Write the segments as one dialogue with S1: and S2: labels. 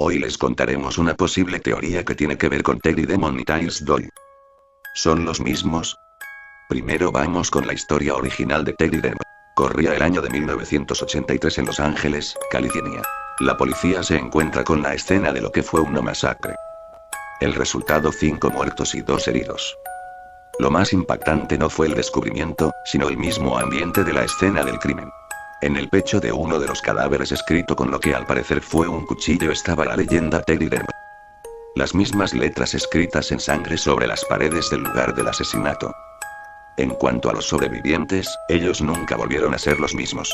S1: Hoy les contaremos una posible teoría que tiene que ver con Teddy Demon y Tiles Doyle. ¿Son los mismos? Primero vamos con la historia original de Teddy Demon. Corría el año de 1983 en Los Ángeles, California. La policía se encuentra con la escena de lo que fue una masacre. El resultado: 5 muertos y 2 heridos. Lo más impactante no fue el descubrimiento, sino el mismo ambiente de la escena del crimen. En el pecho de uno de los cadáveres, escrito con lo que al parecer fue un cuchillo, estaba la leyenda Teddy Demon. Las mismas letras escritas en sangre sobre las paredes del lugar del asesinato. En cuanto a los sobrevivientes, ellos nunca volvieron a ser los mismos.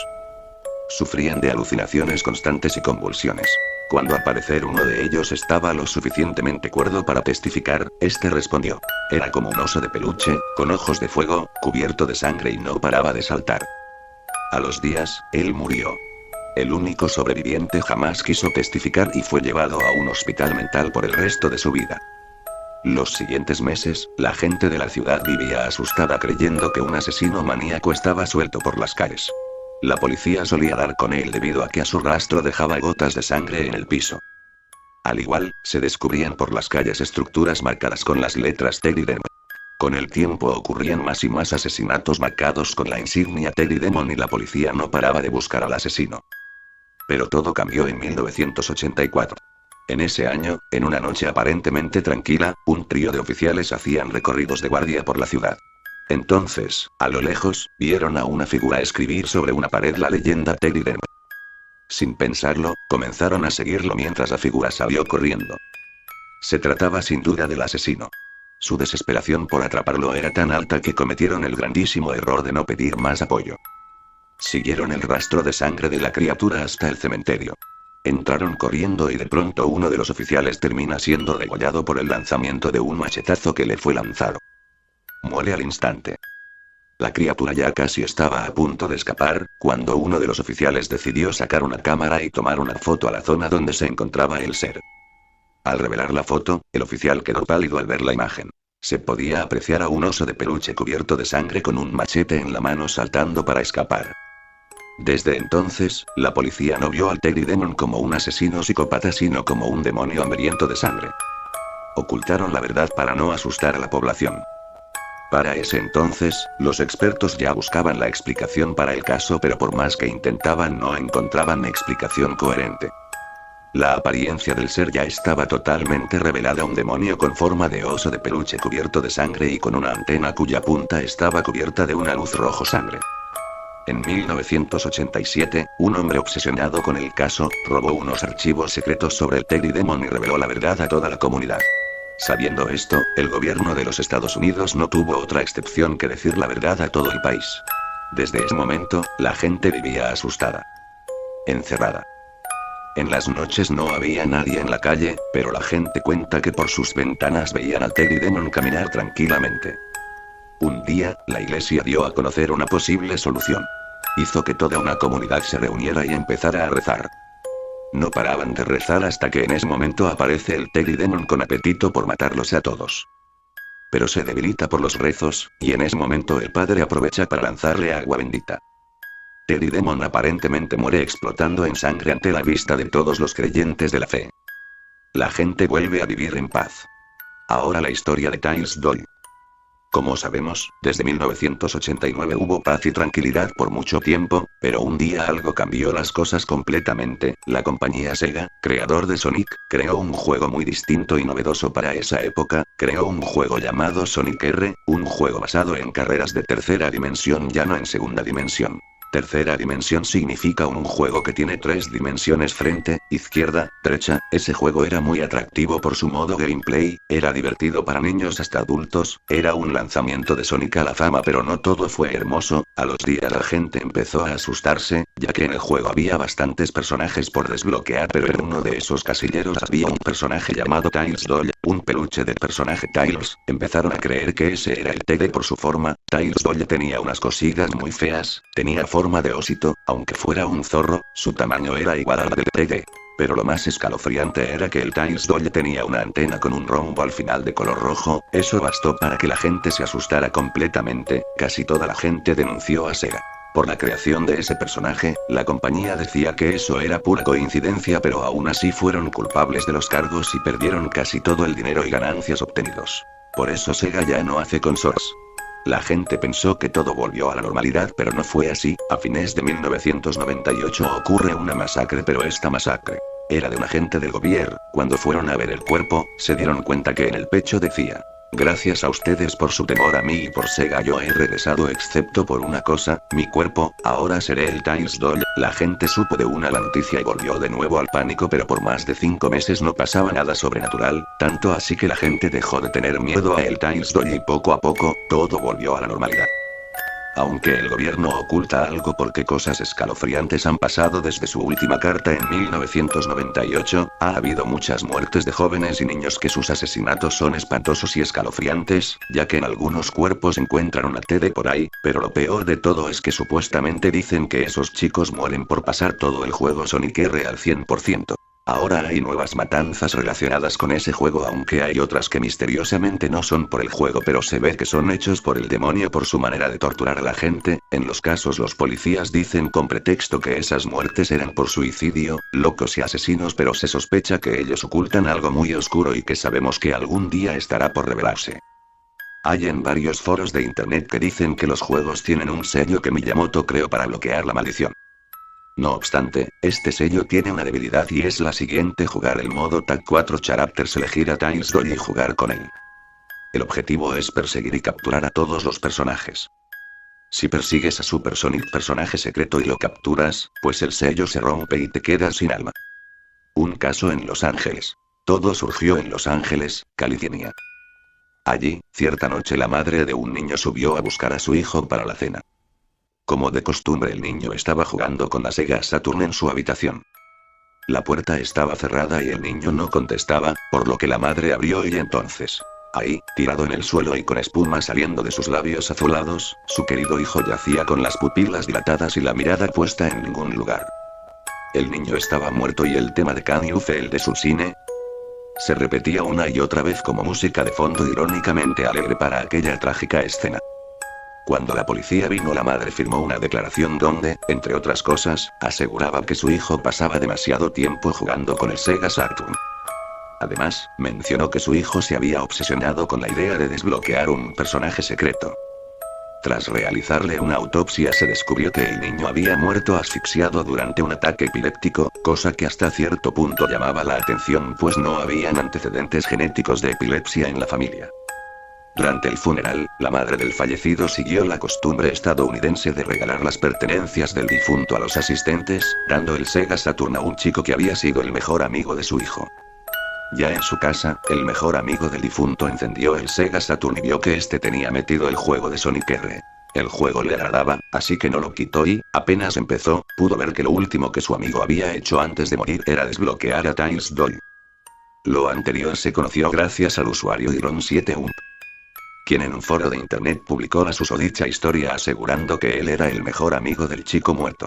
S1: Sufrían de alucinaciones constantes y convulsiones. Cuando al parecer uno de ellos estaba lo suficientemente cuerdo para testificar, este respondió. Era como un oso de peluche, con ojos de fuego, cubierto de sangre y no paraba de saltar. A los días, él murió. El único sobreviviente jamás quiso testificar y fue llevado a un hospital mental por el resto de su vida. Los siguientes meses, la gente de la ciudad vivía asustada creyendo que un asesino maníaco estaba suelto por las calles. La policía solía dar con él debido a que a su rastro dejaba gotas de sangre en el piso. Al igual, se descubrían por las calles estructuras marcadas con las letras Teddy Demon. Con el tiempo ocurrían más y más asesinatos marcados con la insignia Teddy Demon y la policía no paraba de buscar al asesino. Pero todo cambió en 1984. En ese año, en una noche aparentemente tranquila, un trío de oficiales hacían recorridos de guardia por la ciudad. Entonces, a lo lejos, vieron a una figura escribir sobre una pared la leyenda Teddy Demon. Sin pensarlo, comenzaron a seguirlo mientras la figura salió corriendo. Se trataba sin duda del asesino. Su desesperación por atraparlo era tan alta que cometieron el grandísimo error de no pedir más apoyo. Siguieron el rastro de sangre de la criatura hasta el cementerio. Entraron corriendo y de pronto uno de los oficiales termina siendo degollado por el lanzamiento de un machetazo que le fue lanzado. Muere al instante. La criatura ya casi estaba a punto de escapar, cuando uno de los oficiales decidió sacar una cámara y tomar una foto a la zona donde se encontraba el ser. Al revelar la foto, el oficial quedó pálido al ver la imagen. Se podía apreciar a un oso de peluche cubierto de sangre con un machete en la mano saltando para escapar. Desde entonces, la policía no vio al Teddy Demon como un asesino psicópata, sino como un demonio hambriento de sangre. Ocultaron la verdad para no asustar a la población. Para ese entonces, los expertos ya buscaban la explicación para el caso, pero por más que intentaban no encontraban explicación coherente. La apariencia del ser ya estaba totalmente revelada: un demonio con forma de oso de peluche cubierto de sangre y con una antena cuya punta estaba cubierta de una luz rojo sangre. En 1987, un hombre obsesionado con el caso, robó unos archivos secretos sobre el Teddy Demon y reveló la verdad a toda la comunidad. Sabiendo esto, el gobierno de los Estados Unidos no tuvo otra excepción que decir la verdad a todo el país. Desde ese momento, la gente vivía asustada. Encerrada. En las noches no había nadie en la calle, pero la gente cuenta que por sus ventanas veían al Teddy Demon caminar tranquilamente. Un día, la iglesia dio a conocer una posible solución. Hizo que toda una comunidad se reuniera y empezara a rezar. No paraban de rezar hasta que en ese momento aparece el Teddy Demon con apetito por matarlos a todos. Pero se debilita por los rezos, y en ese momento el padre aprovecha para lanzarle agua bendita. Teddy Demon aparentemente muere explotando en sangre ante la vista de todos los creyentes de la fe. La gente vuelve a vivir en paz. Ahora la historia de Tiles Doyle. Como sabemos, desde 1989 hubo paz y tranquilidad por mucho tiempo, pero un día algo cambió las cosas completamente. La compañía Sega, creador de Sonic, creó un juego muy distinto y novedoso para esa época. Creó un juego llamado Sonic R, un juego basado en carreras de tercera dimensión, ya no en segunda dimensión. Tercera dimensión significa un juego que tiene 3 dimensiones: frente, izquierda, derecha. Ese juego era muy atractivo por su modo gameplay, era divertido para niños hasta adultos, era un lanzamiento de Sonic a la fama, pero no todo fue hermoso. A los días la gente empezó a asustarse, ya que en el juego había bastantes personajes por desbloquear, pero en uno de esos casilleros había un personaje llamado Tiles Doyle, un peluche del personaje Tiles. Empezaron a creer que ese era el Teddy por su forma. Tiles Doyle tenía unas cosillas muy feas, tenía forma de osito, aunque fuera un zorro, su tamaño era igual al del Teddy. Pero lo más escalofriante era que el Tiles Doyle tenía una antena con un rombo al final de color rojo. Eso bastó para que la gente se asustara completamente. Casi toda la gente denunció a Sega. Por la creación de ese personaje, la compañía decía que eso era pura coincidencia, pero aún así fueron culpables de los cargos y perdieron casi todo el dinero y ganancias obtenidos. Por eso Sega ya no hace consolas. La gente pensó que todo volvió a la normalidad, pero no fue así. A fines de 1998 ocurre una masacre, pero esta masacre era de un agente del gobierno. Cuando fueron a ver el cuerpo, se dieron cuenta que en el pecho decía: gracias a ustedes por su temor a mí y por Sega yo he regresado, excepto por una cosa, mi cuerpo, ahora seré el Tails Doll. La gente supo de una la noticia y volvió de nuevo al pánico, pero por más de 5 meses no pasaba nada sobrenatural, tanto así que la gente dejó de tener miedo a el Tails Doll y poco a poco, todo volvió a la normalidad. Aunque el gobierno oculta algo porque cosas escalofriantes han pasado desde su última carta en 1998, ha habido muchas muertes de jóvenes y niños que sus asesinatos son espantosos y escalofriantes, ya que en algunos cuerpos encuentran una TD por ahí, pero lo peor de todo es que supuestamente dicen que esos chicos mueren por pasar todo el juego Sonic R al 100%. Ahora hay nuevas matanzas relacionadas con ese juego, aunque hay otras que misteriosamente no son por el juego, pero se ve que son hechos por el demonio por su manera de torturar a la gente. En los casos los policías dicen con pretexto que esas muertes eran por suicidio, locos y asesinos, pero se sospecha que ellos ocultan algo muy oscuro y que sabemos que algún día estará por revelarse. Hay en varios foros de internet que dicen que los juegos tienen un sello que Miyamoto creó para bloquear la maldición. No obstante, este sello tiene una debilidad y es la siguiente: jugar el modo Tag 4 Characters, elegir a Tails Doll y jugar con él. El objetivo es perseguir y capturar a todos los personajes. Si persigues a Super Sonic, personaje secreto, y lo capturas, pues el sello se rompe y te quedas sin alma. Un caso en Los Ángeles. Todo surgió en Los Ángeles, California. Allí, cierta noche la madre de un niño subió a buscar a su hijo para la cena. Como de costumbre, el niño estaba jugando con la Sega Saturn en su habitación. La puerta estaba cerrada y el niño no contestaba, por lo que la madre abrió y entonces, ahí, tirado en el suelo y con espuma saliendo de sus labios azulados, su querido hijo yacía con las pupilas dilatadas y la mirada puesta en ningún lugar. El niño estaba muerto y el tema de Can You Feel de su cine se repetía una y otra vez como música de fondo irónicamente alegre para aquella trágica escena. Cuando la policía vino, la madre firmó una declaración donde, entre otras cosas, aseguraba que su hijo pasaba demasiado tiempo jugando con el Sega Saturn. Además, mencionó que su hijo se había obsesionado con la idea de desbloquear un personaje secreto. Tras realizarle una autopsia se descubrió que el niño había muerto asfixiado durante un ataque epiléptico, cosa que hasta cierto punto llamaba la atención, pues no habían antecedentes genéticos de epilepsia en la familia. Durante el funeral, la madre del fallecido siguió la costumbre estadounidense de regalar las pertenencias del difunto a los asistentes, dando el Sega Saturn a un chico que había sido el mejor amigo de su hijo. Ya en su casa, el mejor amigo del difunto encendió el Sega Saturn y vio que este tenía metido el juego de Sonic R. El juego le agradaba, así que no lo quitó y, apenas empezó, pudo ver que lo último que su amigo había hecho antes de morir era desbloquear a Tails Doll. Lo anterior se conoció gracias al usuario Iron7ump, quien en un foro de internet publicó la susodicha historia asegurando que él era el mejor amigo del chico muerto.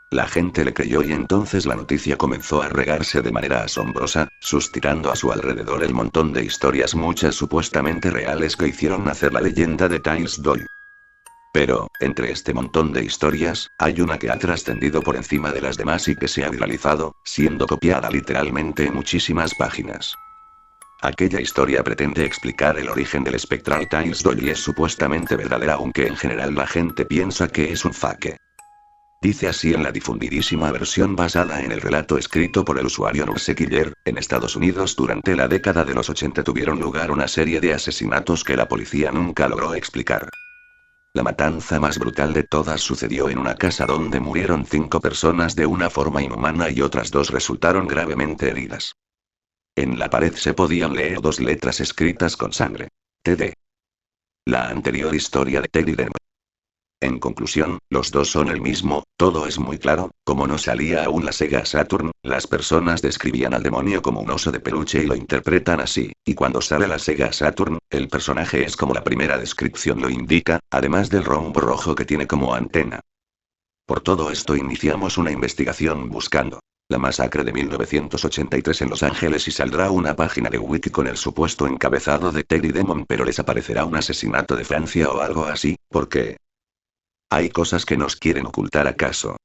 S1: La gente le creyó y entonces la noticia comenzó a regarse de manera asombrosa, suscitando a su alrededor el montón de historias, muchas supuestamente reales, que hicieron nacer la leyenda de Tails Doll. Pero, entre este montón de historias, hay una que ha trascendido por encima de las demás y que se ha viralizado, siendo copiada literalmente en muchísimas páginas. Aquella historia pretende explicar el origen del espectral Tails Doll y es supuestamente verdadera, aunque en general la gente piensa que es un fake. Dice así en la difundidísima versión basada en el relato escrito por el usuario Nurse Killer: en Estados Unidos durante la década de los 80 tuvieron lugar una serie de asesinatos que la policía nunca logró explicar. La matanza más brutal de todas sucedió en una casa donde murieron 5 personas de una forma inhumana y otras 2 resultaron gravemente heridas. En la pared se podían leer 2 letras escritas con sangre. TD. La anterior historia de Teddy Denver. En conclusión, los dos son el mismo, todo es muy claro. Como no salía aún la Sega Saturn, las personas describían al demonio como un oso de peluche y lo interpretan así, y cuando sale la Sega Saturn, el personaje es como la primera descripción lo indica, además del rombo rojo que tiene como antena. Por todo esto iniciamos una investigación buscando la masacre de 1983 en Los Ángeles y saldrá una página de wiki con el supuesto encabezado de Teddy Demon, pero les aparecerá un asesinato de Francia o algo así, porque ¿Hay cosas que nos quieren ocultar acaso?